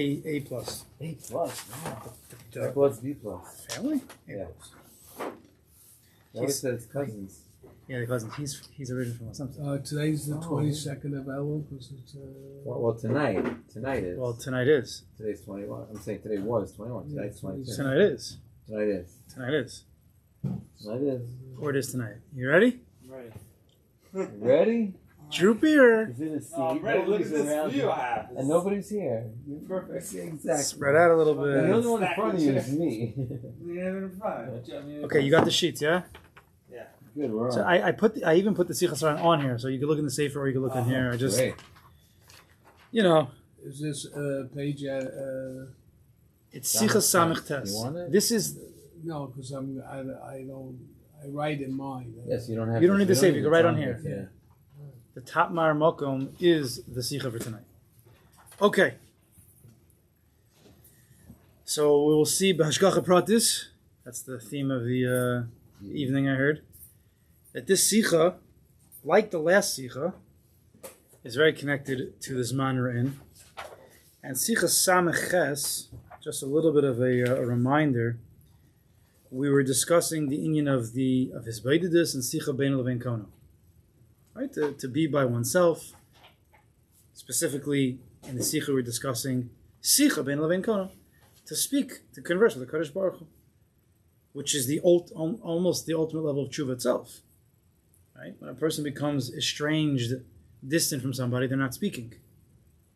A plus. A plus. Wow. That was B plus. Family? Yeah. He said it's cousins. Yeah, the cousins. He's originally from something. Today's the 22nd of Elul because it's. Well, tonight is. Well, tonight is. Today's 21. I'm saying today was 21. Tonight's 22. Tonight is. Tonight is. Tonight is. Tonight is. Or it is tonight. You ready? Right. Ready? Droopy or? Is it a seat? I'm ready. Look at this around view I have. and nobody's here. You're perfect. Exactly. Spread out a little And the bit. only one in front of you is me. Okay, you got the sheets, yeah? Yeah. Good, we're on. So I even put the Sichos Haran on here, so you can look in the safer or you can look in here. I just, Great. you know, Is this page? it's Sichos Samech Tes. You want it? This is, No, because I don't. I write in mine. Yes, you don't have. You don't need the safe, you need can the write on time, here. Yeah. the top Mar Mokom is the Sicha for tonight. Okay. So we will see B'Hashgacha Pratis. That's the theme of the evening I heard. That this Sicha, like the last Sicha, is very connected to the Zman we're in. And Sicha Samech Ches, just a little bit of a reminder, we were discussing the inyan of his Beididus and Sicha Bein Levein Kono. Right? To be by oneself. Specifically, in the Sicha we're discussing Sicha Bein Levein Kono. To speak, to converse with the Kadosh Baruch Hu, which is the almost the ultimate level of tshuva itself. Right? When a person becomes estranged, distant from somebody, they're not speaking.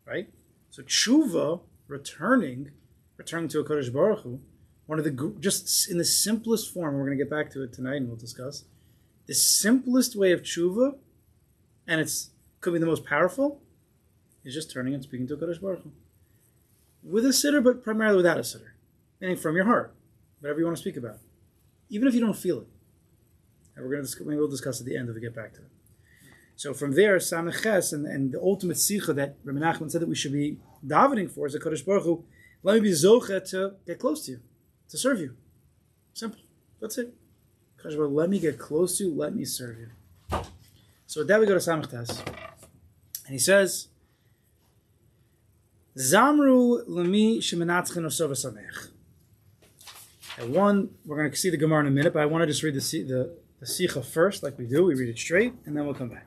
Right? So tshuva, returning to a Kadosh Baruch Hu, one of the, just in the simplest form, we're going to get back to it tonight and we'll discuss, the simplest way of tshuva, and it's could be the most powerful, is just turning and speaking to a Kadosh Baruch Hu. With a sitter, but primarily without a sitter. Meaning from your heart, whatever you want to speak about. Even if you don't feel it. And maybe we'll discuss at the end if we get back to it. So from there, Sameches, and the ultimate sicha that Rabbi Nachman said that we should be davening for is the Kadosh Baruch Hu, let me be zocha to get close to you, to serve you. Simple. That's it. Kadosh Baruch Hu, let me get close to you, let me serve you. So with that we go to Sameches. And he says, Zamru lemi shemenatzchen osov samech. And one, we're going to see the Gemara in a minute, but I want to just read the Sicha first, like we do. We read it straight, and then we'll come back.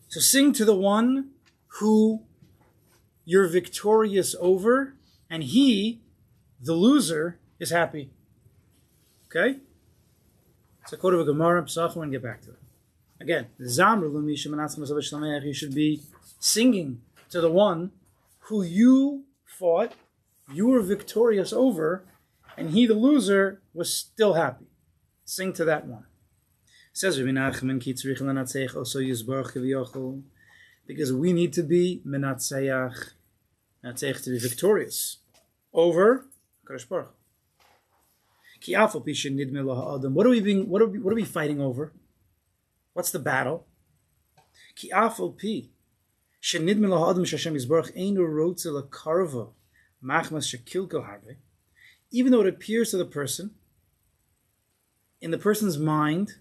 So sing to the one who you're victorious over, and he, the loser, is happy. Okay? It's a quote of a Gemara, Pesachim, and get back to it. Again, Zamru lemi shemenatzchen osov samech. You should be singing to the one who you fought, you were victorious over, and he, the loser, was still happy. Sing to that one. It says, because we need to be menatzeach, to be victorious over Kadosh Baruch Hu. What are we fighting over? What's the battle? Ki afal pi. Even though it appears to the person, in the person's mind,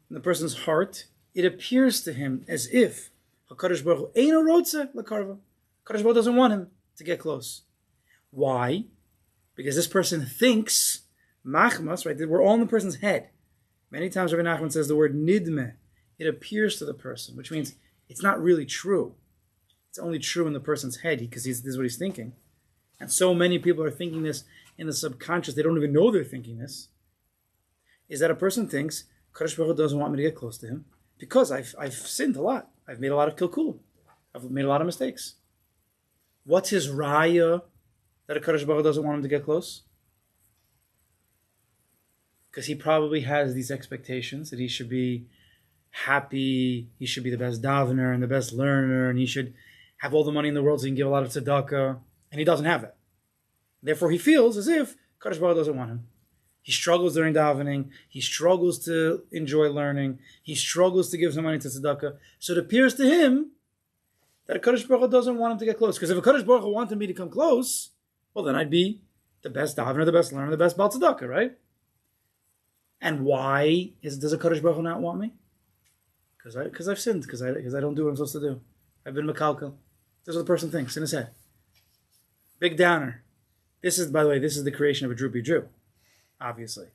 in the person's heart, it appears to him as if HaKadosh Baruch Hu doesn't want him to get close. Why? Because this person thinks, machmas, right? We're all in the person's head. Many times Rabbi Nachman says the word nidme. It appears to the person, which means it's not really true. It's only true in the person's head because this is what he's thinking. And so many people are thinking this in the subconscious. They don't even know they're thinking this. Is that a person thinks, Kadosh Baruch Hu doesn't want me to get close to him because I've sinned a lot. I've made a lot of kilkul. I've made a lot of mistakes. What's his raya that a Kadosh Baruch Hu doesn't want him to get close? Because he probably has these expectations that he should be happy, he should be the best davener and the best learner, and he should have all the money in the world so he can give a lot of tzedakah, and he doesn't have it. Therefore, he feels as if Kadosh Baruch Hu doesn't want him. He struggles during davening. He struggles to enjoy learning. He struggles to give some money to tzedakah. So it appears to him that a Kadosh Baruch Hu doesn't want him to get close. Because if a Kadosh Baruch Hu wanted me to come close, well, then I'd be the best davener, the best learner, the best Baal tzedakah, right? And why does a Kadosh Baruch Hu not want me? Because I've sinned. Because I don't do what I'm supposed to do. I've been makalkel. That's what the person thinks in his head. Big downer. This is, by the way, this is the creation of a droopy Jew, obviously,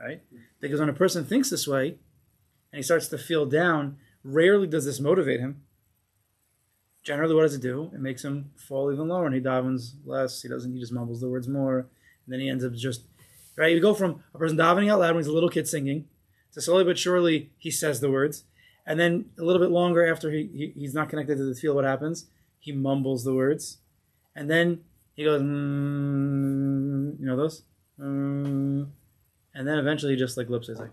right? Because when a person thinks this way and he starts to feel down, rarely does this motivate him. Generally, what does it do? It makes him fall even lower, and he davens less. He just mumbles the words more, and then he ends up just, right? You go from a person davening out loud when he's a little kid singing, to slowly but surely he says the words, and then a little bit longer after he's not connected to the field, what happens? He mumbles the words, and then he goes, you know those? And then eventually he just like lips, like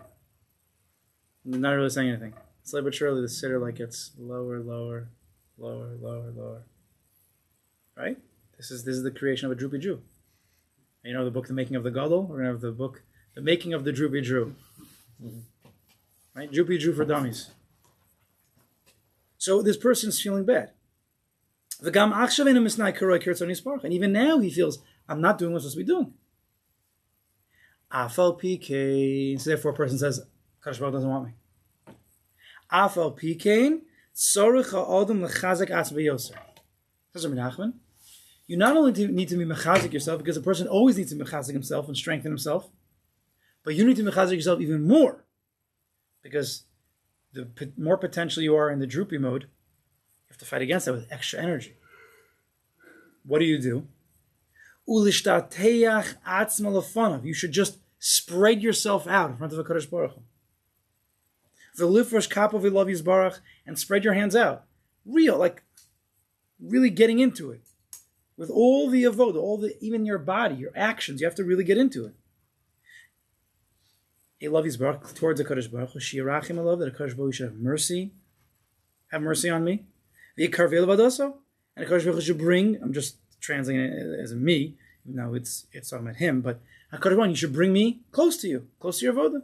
not really saying anything. Slowly but surely the sitter like gets lower, lower, lower, lower, lower. Right? This is the creation of a droopy Jew. And you know the book, The Making of the Gadol? We're gonna have the book, The Making of the Droopy Jew. Right? Droopy Jew for dummies. So this person's feeling bad. And even now he feels, I'm not doing what I'm supposed to be doing. So therefore a person says, Kadosh Baruch doesn't want me. You not only need to be mechazik yourself, because a person always needs to mechazik himself and strengthen himself, but you need to mechazik yourself even more, because the more potential you are in the droopy mode, you have to fight against that with extra energy. What do? You should just spread yourself out in front of a Kadosh Baruch Hu. And spread your hands out. Really getting into it. With all the avodah, even your body, your actions, you have to really get into it. Towards the Kadosh Baruch Hu, Shirachim, I love that the Kadosh Baruch Hu should have mercy on me. And the Kadosh Baruch Hu should bring, I'm just translating it as a me, even though it's talking about him, but HaKadosh Baruch Hu, you should bring me close to you, close to your avodah.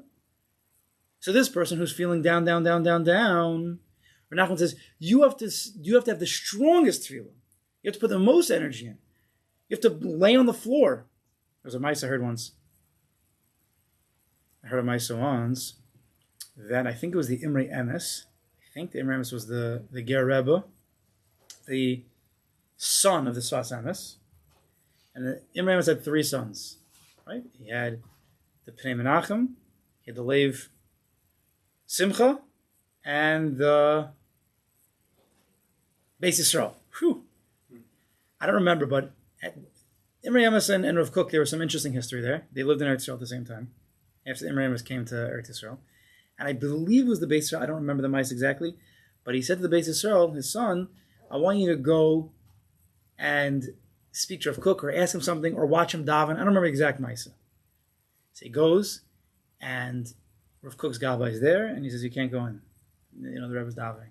So this person who's feeling down, Nachman says, you have to have the strongest tefillah. You have to put the most energy in. You have to lay on the floor. There was a mice I heard once. That I think it was the Imrei Emes. I think the Imrei Emes was the Ger Rebbe, the son of the Sfas Emes. And the Imrei Emes had 3 sons. Right? He had the Pnei Menachem, he had the Lev Simcha, and the Beis Yisrael. Whew. I don't remember, but Imrei Emes and Rav Kook, there was some interesting history there. They lived in Eretz Yisrael at the same time, after Imrei Emes came to Eretz Yisrael. And I believe it was the Beis Yisrael, I don't remember the mice exactly, but he said to the Beis Yisrael, his son, I want you to go and speak to Rav Kook or ask him something or watch him daven. I don't remember the exact mice. So he goes, and Rav Kook's Gabbai is there, and he says, you can't go in. You know, the Rebbe's davening.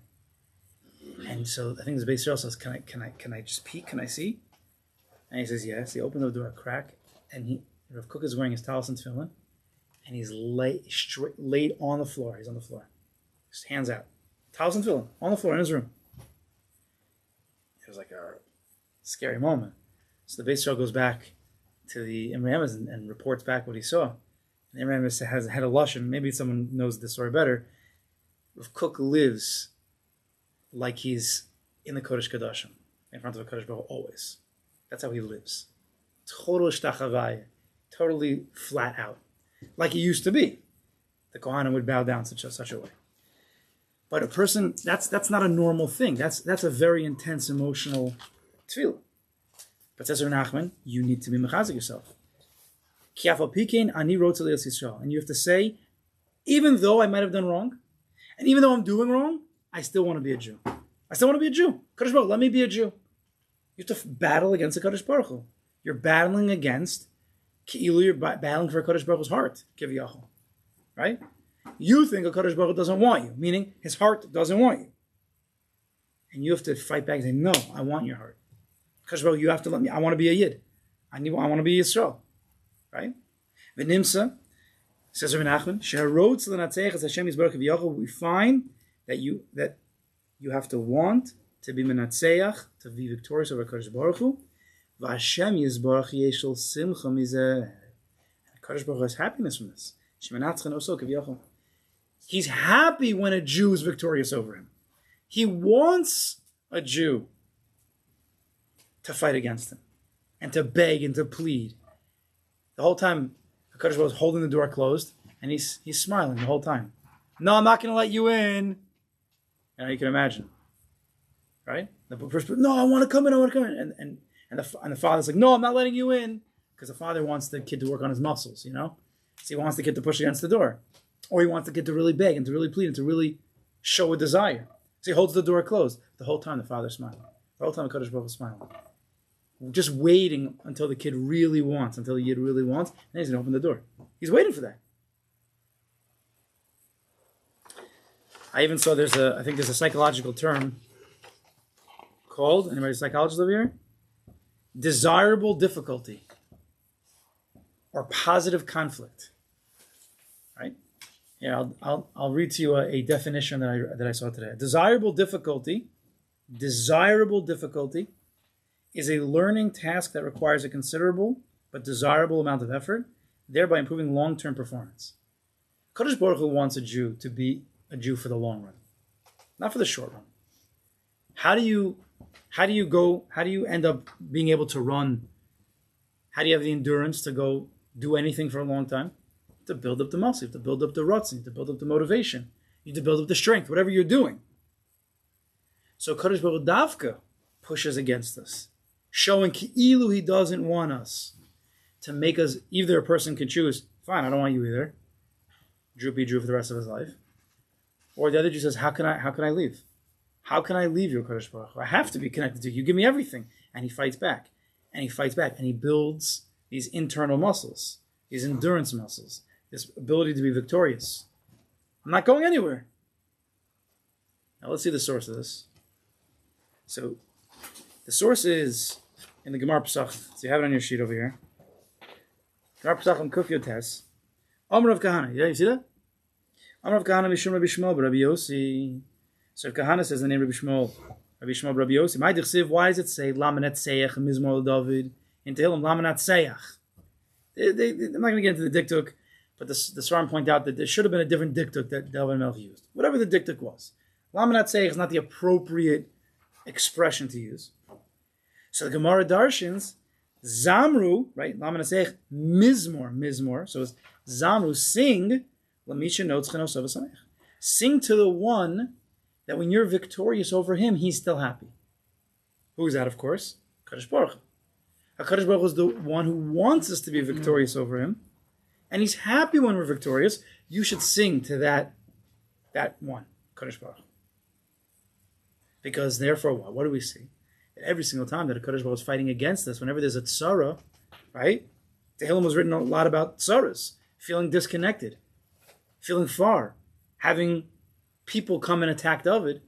And so I think the Beis Yisrael says, can I just peek? Can I see? And he says, yes. He opened the door a crack, and Rav Kook is wearing his talis and tefillin, and he's laid on the floor. He's on the floor. Just hands out. Talis and tefillin, on the floor in his room. It was like a scary moment. So the Beis Yisrael goes back to the Imrei Emes and reports back what he saw. And Imrei Emes has had a lashon. Maybe someone knows this story better. Rav Kook lives like he's in the Kodesh Kodashim, in front of a Kodesh Baruch Hu, always. That's how he lives. Total shtachavaya, totally flat out, like he used to be. The Kohanim would bow down such a way. But a person, that's not a normal thing. That's a very intense emotional tefillah. But says Nachman, you need to be mechazik yourself. And you have to say, even though I might have done wrong, and even though I'm doing wrong, I still want to be a Jew. I still want to be a Jew. Kadosh Baruch Hu, let me be a Jew. You have to battle against the Kadosh Baruch Hu. You're battling against, you're battling for a Kadosh Baruch Hu's heart, Kiviyachol. Right? You think a Kadosh Baruch Hu doesn't want you, meaning his heart doesn't want you. And you have to fight back and say, no, I want your heart. Kadosh Baruch Hu, you have to let me, I want to be a Yid. I want to be Yisrael. Right? V'nimsa, says Rabbi Nachman, sheharotz l'natzeich as Hashem Yisbarach Kiviyachol, we find that you have to want to be menatzeach, to be victorious over Kadosh Baruch Hu. V'Hashem Yisbarach yeshel simcha mizeh. Kadosh Baruch Hu has happiness from this. Shemenatzchen oso Kiviyachol. He's happy when a Jew is victorious over him. He wants a Jew to fight against him. and to beg and to plead. The whole time, HaKadosh Baruch Hu is holding the door closed, and he's smiling the whole time. No, I'm not going to let you in. You can imagine, right? The person, no, I want to come in. And the father's like, no, I'm not letting you in, because the father wants the kid to work on his muscles, So he wants the kid to push against the door, or he wants the kid to really beg and to really plead and to really show a desire. So he holds the door closed the whole time. The father's smiling. The whole time, the HaKadosh Baruch Hu is smiling, just waiting until the kid really wants, until the yid really wants, and then he's going to open the door. He's waiting for that. I even saw I think there's a psychological term called, anybody a psychologist over here? Desirable difficulty or positive conflict. Right? Yeah, I'll read to you a definition that I saw today. Desirable difficulty is a learning task that requires a considerable but desirable amount of effort, thereby improving long-term performance. Kadosh Baruch Hu wants a Jew to be a Jew for the long run, not for the short run. How do you end up being able to run? How do you have the endurance to go do anything for a long time? You have to build up the muscle, you have to build up the rutzing, you have to build up the motivation, you have to build up the strength, whatever you're doing. So Kadosh Baruch Hu Davka pushes against us, showing ki'ilu he doesn't want us, to make us, either a person can choose, fine, I don't want you either, Jew be Jew for the rest of his life. Or the other Jew says, how can I leave? How can I leave you, Kadosh Baruch Hu? I have to be connected to you. You give me everything. And he fights back. And he fights back. And he builds these internal muscles, these endurance muscles, this ability to be victorious. I'm not going anywhere. Now let's see the source of this. So the source is in the Gemara Pesachim. So you have it on your sheet over here. Gemara Pesachim Kuf Yotes. Omer of Kahana. Yeah, you see that? Omer of Kahana Mishum Rabbi Shmuel Rabbi Yossi. So if Kahana says the name Rabbi Shmuel Rabbi Yossi, my Dichsiv, why does it say Lamanat Seyach Mizmor David in Tehillim Lamanat Seyach? I'm not going to get into the diktuk, but the Svarim point out that there should have been a different diktuk that David Melch used. Whatever the diktuk was, Lamanat Seyach is not the appropriate expression to use. So the Gemara Darshins Zamru, right? Lamanat Seyach Mizmor. So it's Zamru, sing Lamisha Notes Chenos Avasamech. Sing to the one that when you're victorious over him, he's still happy. Who is that, of course? Kadosh Baruch Hu. HaKadosh Baruch Hu is the one who wants us to be victorious over him, and he's happy when we're victorious. You should sing to that one, Kadosh Baruch Hu. Because therefore, what do we see? Every single time that HaKadosh Baruch Hu is fighting against us, whenever there's a tzara, right? Tehillim was written a lot about tzaras, feeling disconnected, feeling far, having people come and attack David.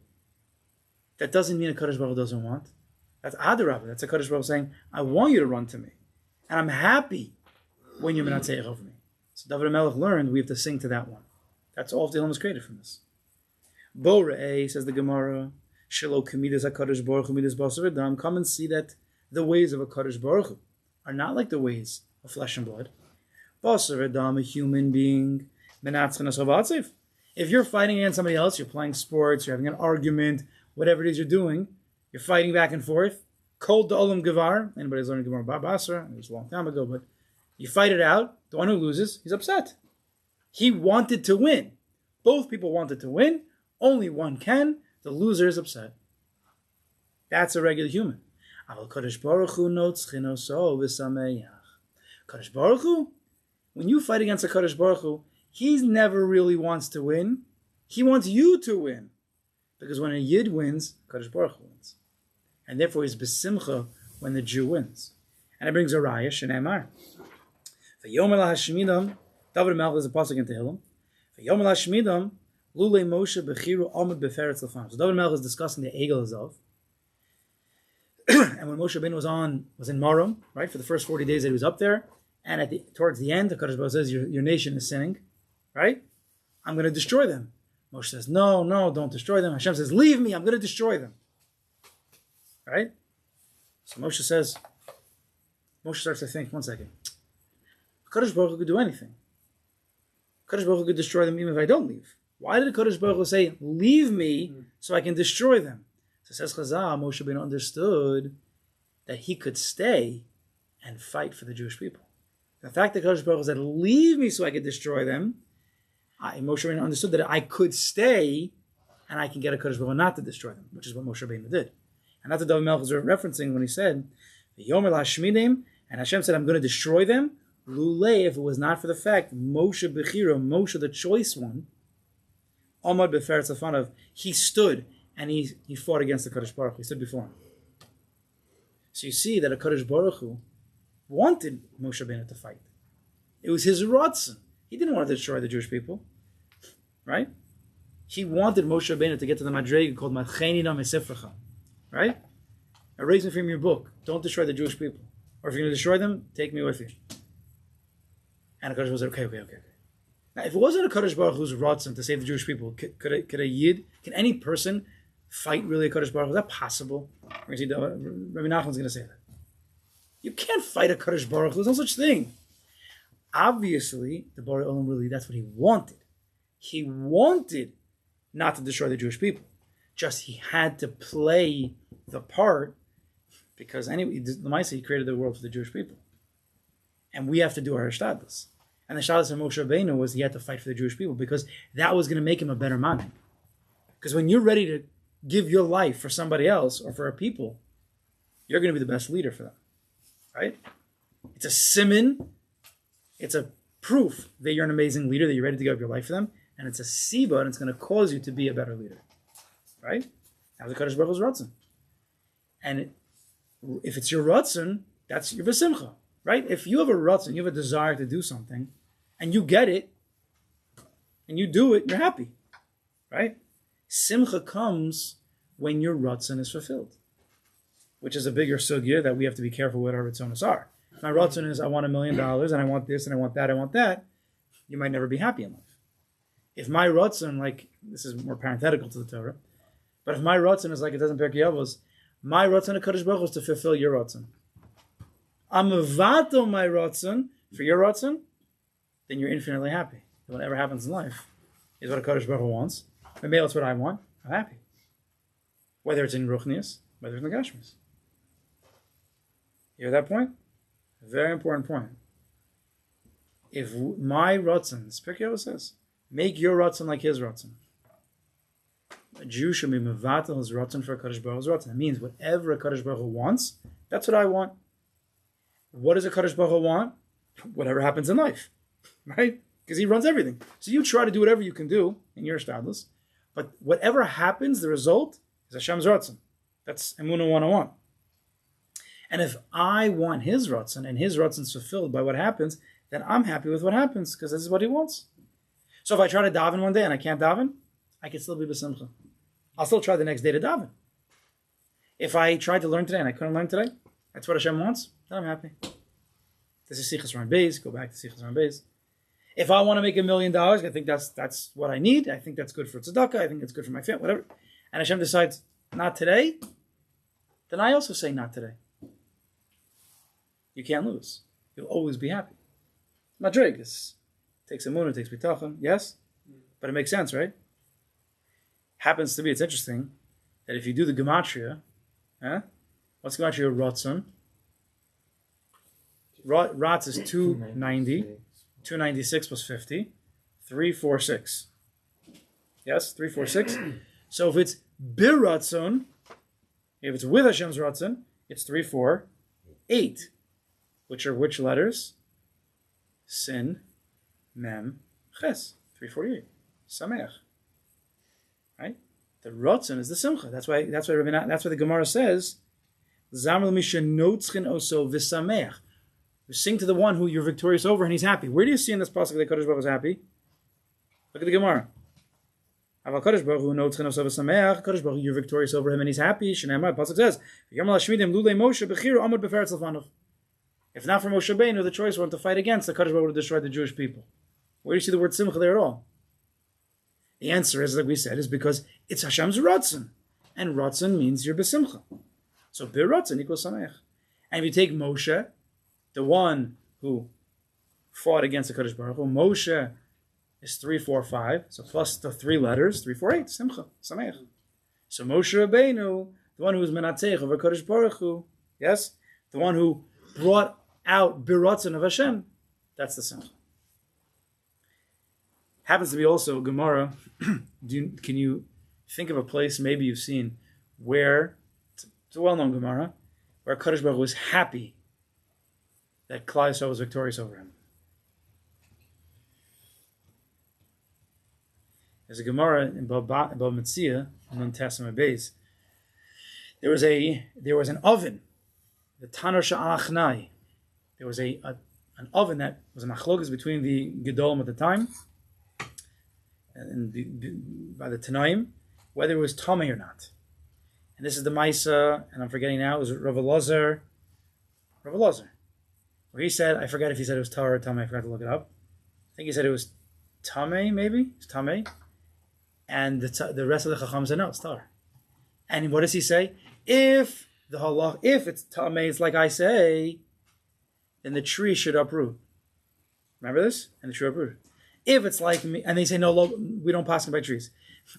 That doesn't mean a Kadosh Baruch Hu doesn't want. That's Adarabah. That's a Kadosh Baruch Hu saying, I want you to run to me. And I'm happy when you're Menatzeich over me. So David HaMelech learned we have to sing to that one. That's all Tehillim is created from this. Bo Re'eh, says the Gemara, Shelo Kamidas HaKadosh Baruch Hu Midas Basar V'Dam. Come and see that the ways of a Kadosh Baruch Hu are not like the ways of flesh and blood. Basar V'Dam, a human being, Menatzchenas Havatzif. If you're fighting against somebody else, you're playing sports, you're having an argument, whatever it is you're doing, you're fighting back and forth. Kol Da'olam Gavar. Anybody's learning Gemara Basra? It was a long time ago, but you fight it out. The one who loses, he's upset. He wanted to win. Both people wanted to win. Only one can. The loser is upset. That's a regular human. Aval Kadosh Baruch Hu notes chinoso v'sameach. Kadosh Baruch Hu, when you fight against a Kadosh Baruch Hu, he never really wants to win. He wants you to win. Because when a Yid wins, Kadosh Baruch Hu wins. And therefore he's besimcha when the Jew wins. And it brings a raya, Shneimar. V'yom el hashmidam, David HaMelech is a pasuk in Tehillim. V'yom el hashmidam, lulei Moshe bechiru amud beferetz lefam. So David HaMelech is discussing the Egel Azov. And when Moshe Rabbeinu was in Marom, right, for the first 40 days that he was up there, and towards the end, the Kadosh Baruch Hu says, your nation is sinning. Right? I'm going to destroy them. Moshe says, no, don't destroy them. Hashem says, leave me, I'm going to destroy them. Right? So Moshe starts to think, one second. Kadosh Baruch Hu could do anything. Kadosh Baruch Hu could destroy them even if I don't leave. Why did Kadosh Baruch Hu say, leave me so I can destroy them? So says Chazal, Moshe Rabbeinu understood that he could stay and fight for the Jewish people. The fact that Kadosh Baruch Hu said, leave me so I could destroy them, Moshe Rabbeinu understood that I could stay and I can get a Kadosh Baruch Hu not to destroy them, which is what Moshe Rabbeinu did. And that's what David Melch is referencing when he said, Yomer Lashmidim, and Hashem said, I'm going to destroy them, Lulei, if it was not for the fact, Moshe Bechira, Moshe the choice one, Amad Beferetz Afanav, he stood and he fought against the Kadosh Baruch Hu. He stood before him. So you see that a Kadosh Baruch Hu wanted Moshe Rabbeinu to fight. It was his ratzon. He didn't want to destroy the Jewish people, right? He wanted Moshe Rabbeinu to get to the madrega called Machenina Mesefrecha, right? Erase me from your book. Don't destroy the Jewish people. Or if you're going to destroy them, take me with you. And a Kadosh Baruch Hu said, okay. Now, if it wasn't a Kadosh Baruch Hu's ratzon to save the Jewish people, could a Yid, can any person fight really a Kadosh Baruch Hu? Is that possible? Rabbi Nachman's going to say that. You can't fight a Kadosh Baruch Hu. There's no such thing. Obviously, the Borei Olam really, that's what he wanted. He wanted not to destroy the Jewish people. Just he had to play the part because anyway, the Maaseh, he created the world for the Jewish people. And we have to do our hishtadlus. And the hishtadlus of Moshe Rabbeinu was he had to fight for the Jewish people because that was going to make him a better man. Because when you're ready to give your life for somebody else or for a people, you're going to be the best leader for them. Right? It's a siman. It's a proof that you're an amazing leader, that you're ready to give up your life for them. And it's a siba, and it's going to cause you to be a better leader. Right? That's the Kadosh Baruch Hu's ratzon. And if it's your ratzon, that's your v'simcha. Right? If you have a ratzon, you have a desire to do something, and you get it, and you do it, you're happy. Right? Simcha comes when your ratzon is fulfilled, which is a bigger sugya that we have to be careful what our ratzonos are. If my ratzon is I want $1 million and I want this and I want that, you might never be happy in life. If my ratzon, like this is more parenthetical to the Torah, but if my ratzon is like it does in Pirkei Avos, my ratzon HaKadosh Baruch Hu is to fulfill your ratzon. I'm avato my ratzon for your ratzon, then you're infinitely happy. Whatever happens in life is what HaKadosh Baruch Hu wants. Maybe that's what I want. I'm happy. Whether it's in Ruchnius, whether it's in Gashmis. You hear that point? A very important point. If my ratzon, Pirkei Avos says, make your ratzon like his ratzon. A Jew should be mevatel his ratzon for a Kadosh Baruch Hu's ratzon. It means whatever a Kadosh Baruch Hu wants, that's what I want. What does a Kadosh Baruch Hu want? Whatever happens in life, right? Because he runs everything. So you try to do whatever you can do in your shtadlus, but whatever happens, the result is Hashem's ratzon. That's Emunah 101. And if I want his ratzon and his ratzon is fulfilled by what happens, then I'm happy with what happens because this is what he wants. So if I try to daven one day and I can't daven, I can still be b'simcha. I'll still try the next day to daven. If I tried to learn today and I couldn't learn today, that's what Hashem wants, then I'm happy. This is Sichos Ran Beis. Go back to Sichos Ran Beis. If I want to make $1 million, I think that's what I need. I think that's good for tzedakah. I think it's good for my family, whatever. And Hashem decides, not today, then I also say not today. You can't lose. You'll always be happy. Madrig, this takes emunah, takes bitachon, yes? But it makes sense, right? Happens to be, it's interesting, that if you do the gematria, what's gematria ratzon? Ratz is 290, 296 plus 50, 346. Yes, 346. So if it's bir ratzon, if it's with Hashem's ratzon, it's 348. Which are which letters? Sin, Mem, Ches. 348. Sameach. Right? The ratzon is the simcha. That's why the Gemara says, Zamar l'misha notzchin oso v'sameach. You sing to the one who you're victorious over and he's happy. Where do you see in this pasuk that Kadosh Baruch Hu is happy? Look at the Gemara. Aval Kadosh Baruch Hu notzchin oso v'sameach. Kadosh Baruch Hu, you're victorious over him and he's happy. Shneimar, the pasuk says, V'yamar l'shmidim lulei Moshe b'chiru amud b'feretz l'fanov. If not for Moshe Rabbeinu, the choice was to fight against, the Kadosh Baruch Hu would have destroyed the Jewish people. Where do you see the word simcha there at all? The answer is, like we said, is because it's Hashem's ratzon. And ratzon means you're besimcha. So bir ratzon equals sameach. And if you take Moshe, the one who fought against the Kadosh Baruch Hu, Moshe is 345, so plus the 3 letters, 348, simcha, sameach. So Moshe Rabbeinu, the one who was menatzeich over Kadosh Baruch Hu, yes? The one who brought out biratzon of Hashem, that's the simcha. Happens to be also Gemara. Can you think of a place maybe you've seen where it's a well-known Gemara where Kadosh Baruch Hu was happy that Klal Yisrael was victorious over him? There's a Gemara in Baba Metzia in Testament Beis. There was an oven, the Tanur Sha'achnai. There was an oven that was a machlokas between the Gedolim at the time and by the Tanaim, whether it was Tomei or not. And this is the Maisa, and I'm forgetting now, it was Rav Elazar, where he said, I forget if he said it was Torah or Tomei, I forgot to look it up. I think he said it was Tomei, maybe? It's Tomei. And the rest of the Chacham said, no, it's Torah. And what does he say? If it's Tomei, it's like I say, then the tree should uproot. Remember this? And the tree uprooted. If it's like me, and they say, no, we don't pass by trees.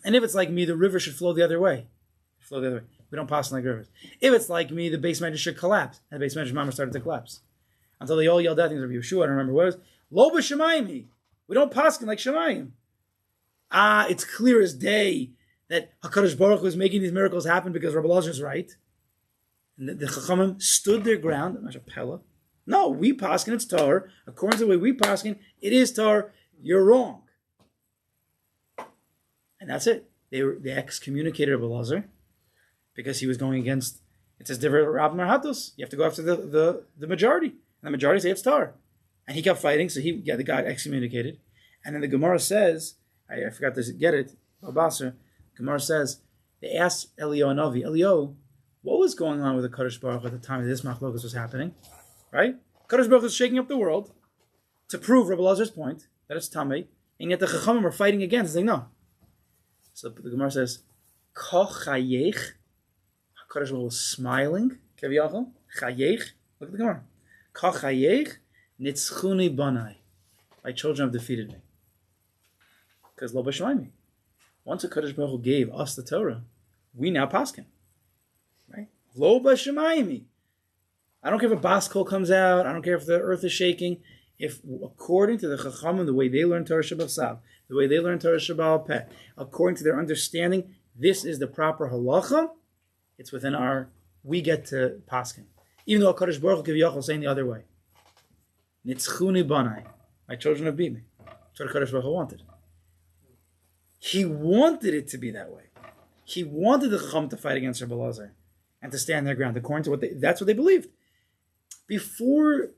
And if it's like me, the river should flow the other way. We don't pass like rivers. If it's like me, the base measure should collapse. And the base measure mama started to collapse. Until they all yelled out things of Yeshua, I don't remember what it was. Lo b'shamayim. We don't pass like Shemayim. It's clear as day that HaKadosh Baruch Hu was making these miracles happen because Rabbi Elazar is right. And the Chachamim stood their ground. No, we paskin, it's Torah. According to the way we paskin, it is Torah. You're wrong. And that's it. They excommunicated Rabbi Elazar because he was going against, it says, Divrei Rav Marhatos. You have to go after the majority. And the majority say it's Torah. And he kept fighting, so the guy got excommunicated. And then the Gemara says, I forgot to get it, Babasar, Gemara says, they asked Elio and Avi, Elio, what was going on with the Kadosh Baruch Hu at the time that this machlokas was happening? Right? Kadosh Baruch Hu was shaking up the world to prove Rabbi Elazar's point, that it's Tamei, and yet the Chachamim are fighting against, saying no. So the Gemara says, Koch Chayech, Kadosh Baruch Hu was smiling, Keviyachal, Chayech, look at the Gemara, Koch Chayech, Nitzchuni Banai, my children have defeated me. Because Lo B'Shemaimi. Once the Kadosh Baruch Hu gave us the Torah, we now paskin. Right? Lo B'Shemaimi. I don't care if a bas kol comes out. I don't care if the earth is shaking. If according to the Chachamim, the way they learn Torah Shabbat Sav, the way they learn Torah Shabbat Peh, according to their understanding, this is the proper halacha. It's within we get to paskin. Even though Kadosh Baruch Hu Kiviyachol saying the other way. Nitzchuni Banai. My children have beat me. That's what Kadosh Baruch Hu wanted. He wanted it to be that way. He wanted the Chacham to fight against Rabbi Elazar and to stand their ground according to that's what they believed. Before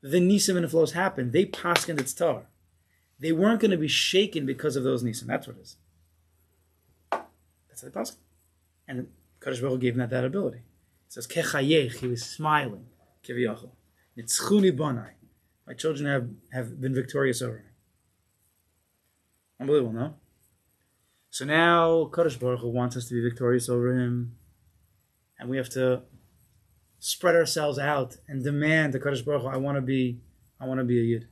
the Nisim and the flows happened, they paskined its Torah. They weren't going to be shaken because of those Nisim. That's what it is. That's how they paskined. And Kadosh Baruch Hu gave them that ability. It says, Kechayech, he was smiling. Kiviyachol. Nitzchuni Banai. My children have been victorious over me. Unbelievable, no? So now Kadosh Baruch Hu wants us to be victorious over him, and we have to spread ourselves out and demand the Kadosh Baruch Hu, I want to be a Yid.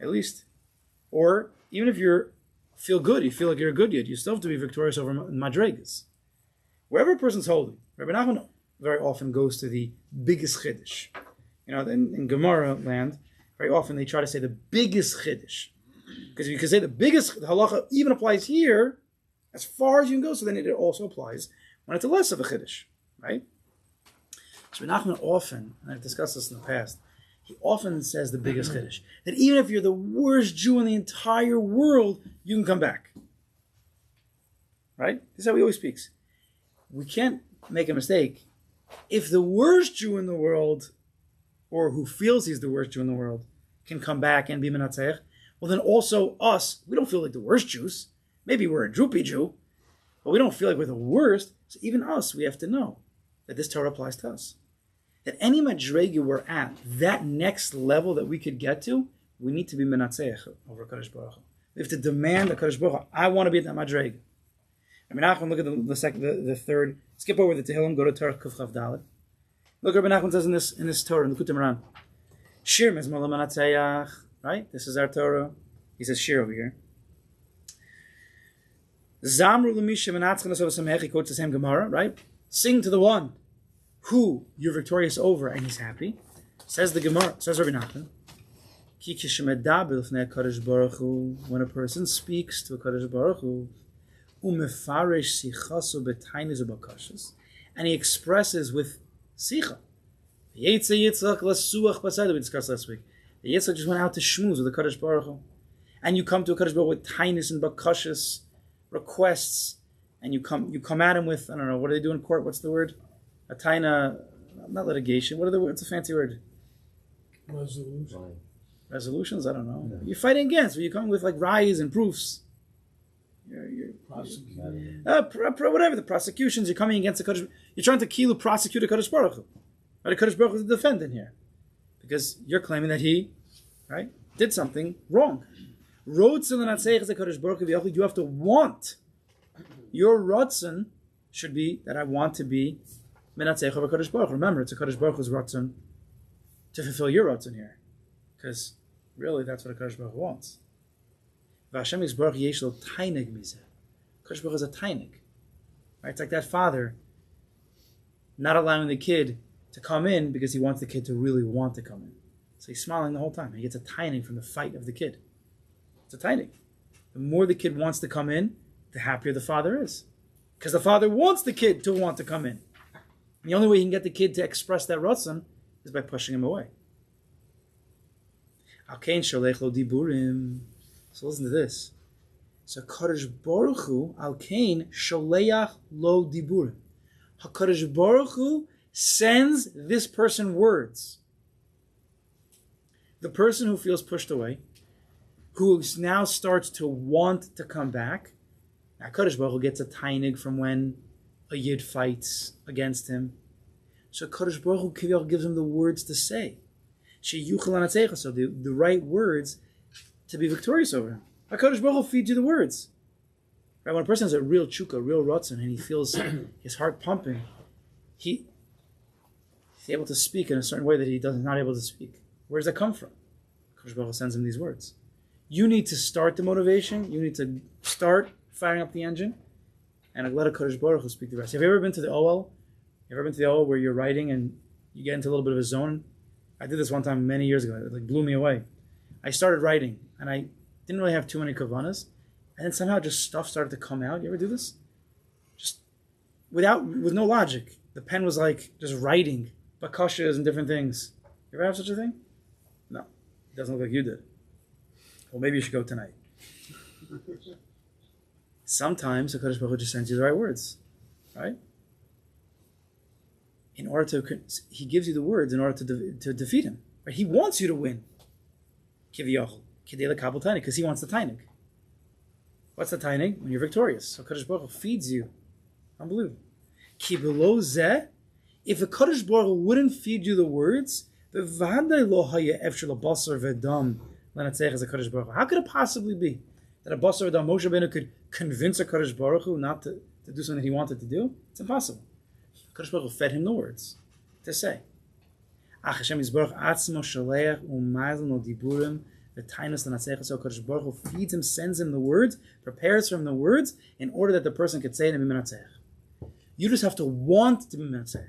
At least. Or even if you feel good, you feel like you're a good Yid, you still have to be victorious over Madregas. Wherever a person's holy, Rabbi Nachman very often goes to the biggest Chiddush. You know, in Gemara land, very often they try to say the biggest Chiddush. Because if you can say the halacha even applies here, as far as you can go, so then it also applies when it's a less of a chiddush, right? So Nachman often, and I've discussed this in the past, he often says the biggest chiddush, that even if you're the worst Jew in the entire world, you can come back. Right? This is how he always speaks. We can't make a mistake. If the worst Jew in the world, or who feels he's the worst Jew in the world, can come back and be menatzech, well then also us, we don't feel like the worst Jews. Maybe we're a droopy Jew, but we don't feel like we're the worst. So even us, we have to know that this Torah applies to us. That any madrega we're at, that next level that we could get to, we need to be menatzeich over Kadosh Baruch Hu. We have to demand that Kadosh Baruch Hu, I want to be at that madrega. I mean, Nachman, look at the third. Skip over the Tehillim, go to Torah Kuf Chav Dalet. Look, Rabbi Nachman says in this Torah, in the Kutim Haran, Shir mezmor lemanatzeach. Right? This is our Torah. He says shir over here. Zamru l'misha menatzchen asov samech. He quotes the same Gemara, right? Sing to the one who you're victorious over and he's happy. Says the Gemara, says Rabbi Nachman, when a person speaks to a Kadosh Baruch Hu, and he expresses with Sicha. We discussed last week. The Yitzchak just went out to shmooze with the Kadosh Baruch Hu. And you come to a Kadosh Baruch Hu with tainis and bakashas, requests, and you come at him with, I don't know, what do they do in court? What's the word? A taina, not litigation. What's a fancy word? Resolutions? I don't know. Yeah. You're fighting against, but you come with like rayas and proofs. You're whatever, the prosecutions, you're coming against the Kadosh. You're trying to prosecute a Kadosh Baruch Hu. But a Kadosh Baruch Hu is the defendant here. Because you're claiming that he, right, did something wrong. You have to want. Your ratzon should be that I want to be menatzeich of a Kadosh Baruch Hu. Remember, it's a Kadosh Baruch Hu's ratzon to fulfill your ratzon here. Because really, that's what a Kadosh Baruch Hu wants. V'Hashem Yisbarach yesh lo tainig mizeh. Kadosh Baruch Hu is a tainig. Right? It's like that father not allowing the kid to come in because he wants the kid to really want to come in. So he's smiling the whole time. He gets a tainig from the fight of the kid. It's a tainig. The more the kid wants to come in, the happier the father is. Because the father wants the kid to want to come in. And the only way he can get the kid to express that ratzon is by pushing him away. Alkein sholech lo diburim. So listen to this. So Kadosh Baruch Hu, Alkein sholeach lo diburim. HaKadosh Baruch Hu sends this person words. The person who feels pushed away, who now starts to want to come back, now Kadosh Baruch Hu gets a tainig from when a yid fights against him. So Kadosh Baruch Hu gives him the words to say. So the right words to be victorious over him. HaKadosh Baruch Hu feeds you the words. Right? When a person has a real chukah, real ratzon, and he feels his heart pumping, he's able to speak in a certain way that he is not able to speak. Where does that come from? HaKadosh Baruch Hu sends him these words. You need to start the motivation. You need to start firing up the engine, and let HaKadosh Baruch Hu speak the rest. Have you ever been to the OL? You ever been to the OL where you're writing and you get into a little bit of a zone? I did this one time many years ago. It blew me away. I started writing, and I didn't really have too many kavanas, and then somehow just stuff started to come out. You ever do this? Just with no logic. The pen was like just writing bakashas and different things. You ever have such a thing? No. It doesn't look like you did. Well, maybe you should go tonight. Sometimes the Kadosh Baruch Hu just sends you the right words, right? He gives you the words in order to defeat him. Right? He wants you to win. Kiviyachol, kidei lekabel tainig, because he wants the tainig. What's the tainig? When you're victorious. So Kadosh Baruch Hu feeds you. Unbelievable. Ki below zeh, if the Kadosh Baruch Hu wouldn't feed you the words, how could it possibly be that a basar v'dam Moshe Rabbeinu could convince a Kadosh Baruch Hu not to do something that he wanted to do? It's impossible. Kadosh Baruch Hu fed him the words to say. So Kadosh Baruch Hu feeds him, sends him the words, prepares for him the words in order that the person could say it and be menatzech. You just have to want to be menatzech.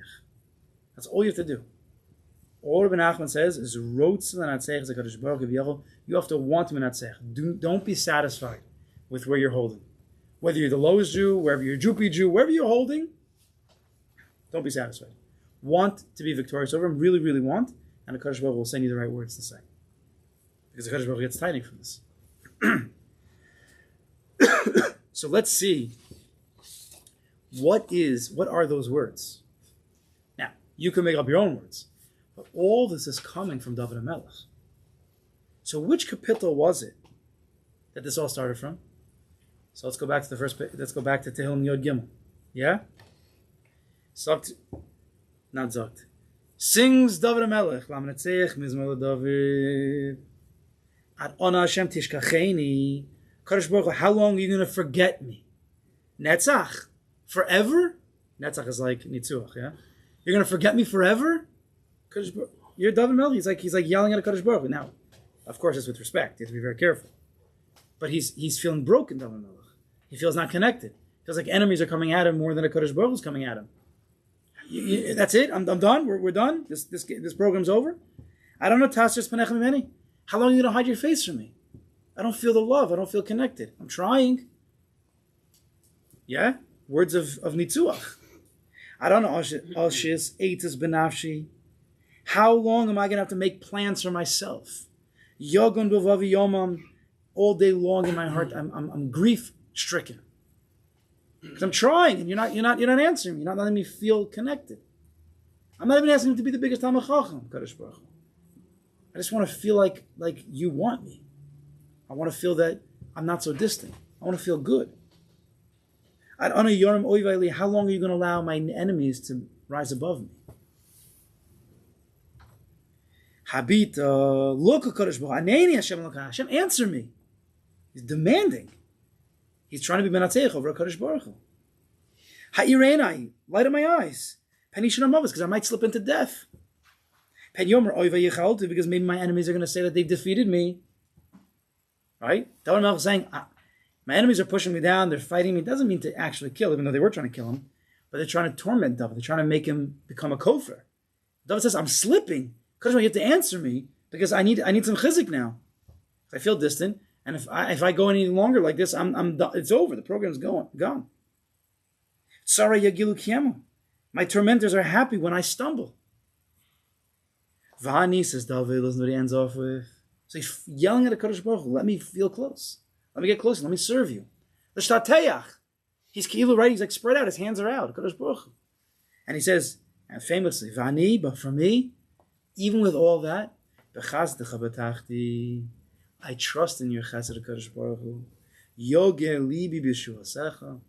That's all you have to do. All Rabbi Nachman says is rotz l'natzech zekadosh baruch hu. You have to want to menatzech. Don't be satisfied with where you're holding. Whether you're the lowest Jew, wherever you're Jupi Jew, wherever you're holding, don't be satisfied. Want to be victorious over him, really, really want, and the Kadosh Baruch Hu will send you the right words to say. Because the Kadosh Baruch Hu gets tiny from this. So let's see what are those words. Now, you can make up your own words. But all this is coming from David HaMelech. So which kapitel was it that this all started from? So let's go back to the first page. Let's go back to Tehillim Yod Gimel. Yeah? Not Zogt. Sings David HaMelech. Lamnetzeich Mizmor David. Ad Ona Hashem Tishkacheni. Kadosh Baruch Hu, how long are you going to forget me? Netzach. Forever? Netzach is like Nitzuach, yeah? You're going to forget me forever? You're David HaMelech. He's like yelling at a Kadosh Baruch Hu. Now, of course, it's with respect. You have to be very careful. But he's feeling broken, David HaMelech. He feels not connected. He feels like enemies are coming at him more than a Kadosh Baruch Hu is coming at him. That's it. I'm done. We're done. This program's over. I don't know tasers panechem mimeni. How long are you going to hide your face from me? I don't feel the love. I don't feel connected. I'm trying. Yeah? Words of nitzuach. I don't know. Oshis, eitis benafshi. How long am I going to have to make plans for myself? Yogun b'vavi yomam. All day long in my heart, I'm grief stricken. Because I'm trying, and you're not answering me. You're not letting me feel connected. I'm not even asking him to be the biggest Talmid Chacham, Kadosh Baruch Hu. I just want to feel like you want me. I want to feel that I'm not so distant. I want to feel good. How long are you going to allow my enemies to rise above me? Habit, look at Kadosh Baruch Hu. Hashem, answer me. He's demanding. He's trying to be menatzeich over Kadosh Baruch Hu. Ha'ireinai, light of my eyes. Penishon amavis, because I might slip into death. Pen yomer oiva yichaltu, because maybe my enemies are going to say that they've defeated me. Right? David Melch is saying, my enemies are pushing me down, they're fighting me. It doesn't mean to actually kill, even though they were trying to kill him. But they're trying to torment David. They're trying to make him become a kofar. David says, I'm slipping. Kadosh Baruch Hu, you have to answer me, because I need some chizik now. I feel distant. And if I go any longer like this, it's over. The program's gone. Tzara yagilu kiyemu. My tormentors are happy when I stumble. Vani, says David, listen to what he ends off with. So he's yelling at the Kadosh Baruch Hu, let me feel close. Let me get closer. Let me serve you. L'shtateyach. He's ki'ilu, right? He's like spread out. His hands are out. Kadosh Baruch Hu. And he says, and famously, Vani, but for me, even with all that, b'chazdecha b'tachti, I trust in your chesed, Kadosh Baruch Hu. Yogeh libi b'yeshuasecha.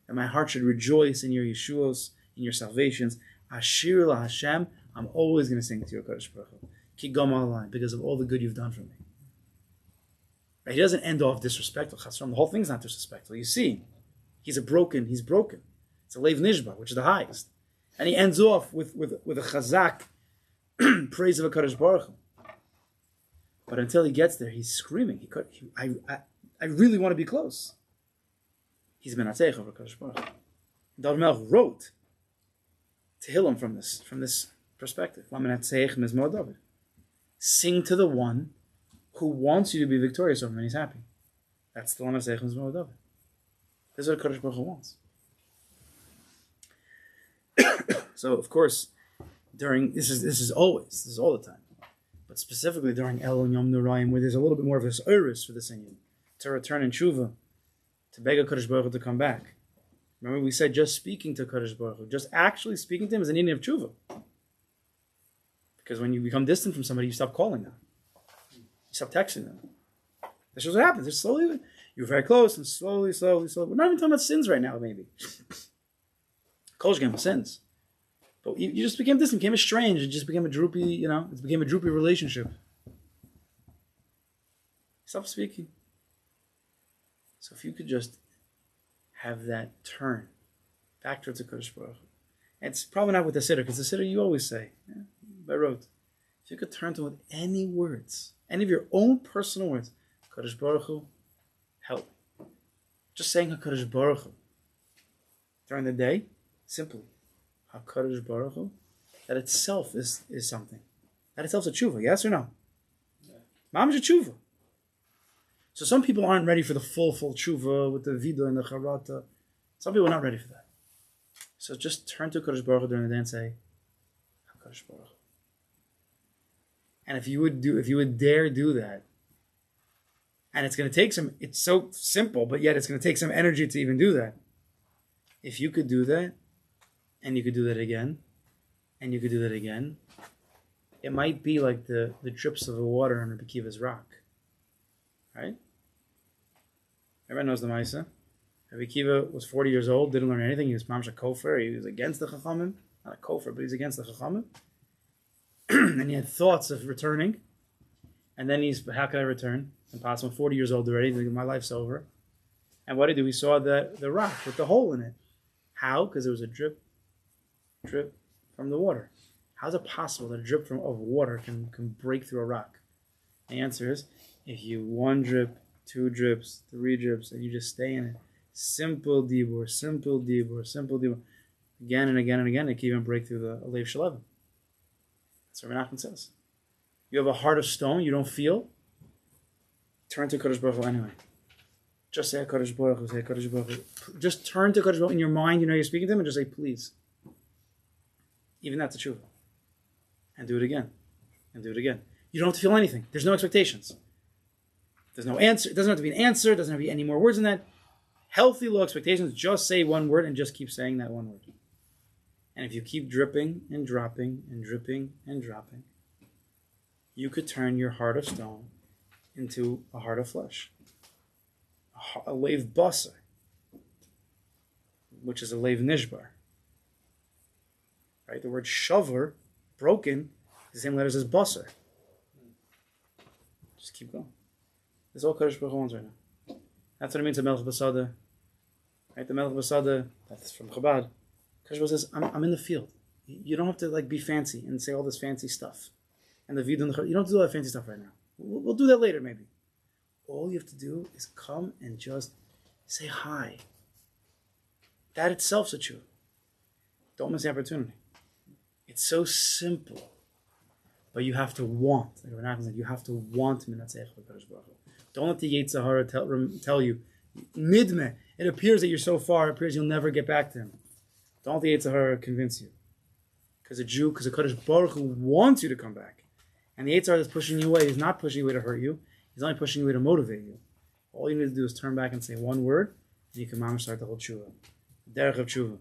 And my heart should rejoice in your Yeshuos, in your salvations. Ashir la Hashem. I'm always going to sing to you, Kadosh Baruch Hu. Ki gam alayim, because of all the good you've done for me. Right? He doesn't end off disrespectful. The whole thing's not disrespectful. You see, he's broken. It's a leiv nishba, which is the highest. And he ends off with a chazak praise of a Kadosh Baruch Hu. But until he gets there, he's screaming. I really want to be close. He's been atzeich over Kadosh Baruch Hu. David Melch wrote Tehillim from this perspective. Sing to the one who wants you to be victorious over him, and he's happy. That's the Lamed Atzeich Mizmor David. This is what Kadosh Baruch Hu wants. So, of course, this is all the time. But specifically during El and Yom Nurayim, where there's a little bit more of this urus for the singing, to return in tshuva, to beg a Kadosh Baruch Hu to come back. Remember, we said just speaking to Kadosh Baruch Hu, just actually speaking to him is an inyan of tshuva. Because when you become distant from somebody, you stop calling them, you stop texting them. That's just what happens. It's slowly, you're very close, and slowly. We're not even talking about sins right now, maybe. Kol shegem sins. But you just became distant, became estranged. It just became a droopy, it became a droopy relationship. Stop speaking. So if you could just have that turn back towards the Kodesh Baruch Hu. It's probably not with the Siddur, because the Siddur you always say, by rote. If you could turn to him with any words, any of your own personal words, Kodesh Baruch Hu, help. Just saying HaKadosh Baruch Hu during the day, simply. HaKadosh Baruch Hu, that itself is something. That itself is a tshuva, yes or no? Mamash a tshuva. So some people aren't ready for the full tshuva with the vida and the charata. Some people are not ready for that. So just turn to HaKadosh Baruch Hu during the day and say, HaKadosh Baruch Hu. And if you would dare do that, and it's going to take it's so simple, but yet it's going to take some energy to even do that. If you could do that, and you could do that again, and you could do that again, it might be like the drips of the water on Rabbi Akiva's rock. Right? Everyone knows the Maisa. Rabbi Akiva was 40 years old, didn't learn anything. He was mamsha kofar. He was against the Chachamim. Not a kofar, but he was against the Chachamim. And he had thoughts of returning. And then how can I return? Impossible. I'm 40 years old already. My life's over. And what did he do? We saw the rock with the hole in it. How? Because there was a drip from the water. How is it possible that a drip of water can break through a rock? The answer is, if you 1 drip, 2 drips, 3 drips, and you just stay in it, simple dibur, again and again and again, it can even break through the Alev Shalevim. That's what Menachem says. You have a heart of stone, you don't feel. Turn to Kadosh Baruch Hu anyway. Just say Kadosh Baruch Hu, say Kadosh Baruch Hu. Just turn to Kadosh Baruch Hu in your mind, you're speaking to him, and just say, please. Even that's a tshuva. And do it again. And do it again. You don't have to feel anything. There's no expectations. There's no answer. It doesn't have to be an answer. It doesn't have to be any more words than that. Healthy, low expectations. Just say one word and just keep saying that one word. And if you keep dripping and dropping and dripping and dropping, you could turn your heart of stone into a heart of flesh. A leiv basar, which is a leiv nishbar. Right? The word shavar, broken, is the same letters as basar. Just keep going. This is all Kadosh Baruch Hu wants right now. That's what it means to Melech Basada. Right? The Melech Basada, that's from Chabad. Kadosh Baruch Hu says, I'm in the field. You don't have to be fancy and say all this fancy stuff. And the vidun, you don't have to do all that fancy stuff right now. We'll do that later maybe. All you have to do is come and just say hi. That itself's a tshuva. Don't miss the opportunity. It's so simple. But you have to want. Like Rav said, you have to want Minatzech Kadosh Baruch Hu. Don't let the Yetzer Hara tell you, Nidme, it appears that you're so far, it appears you'll never get back to him. Don't let the Yetzer Hara convince you. Because the Kadosh Baruch Hu wants you to come back. And the Yetzer Hara that's pushing you away is not pushing you away to hurt you. He's only pushing you away to motivate you. All you need to do is turn back and say one word, and you can start the whole tshuva. Derech of tshuva.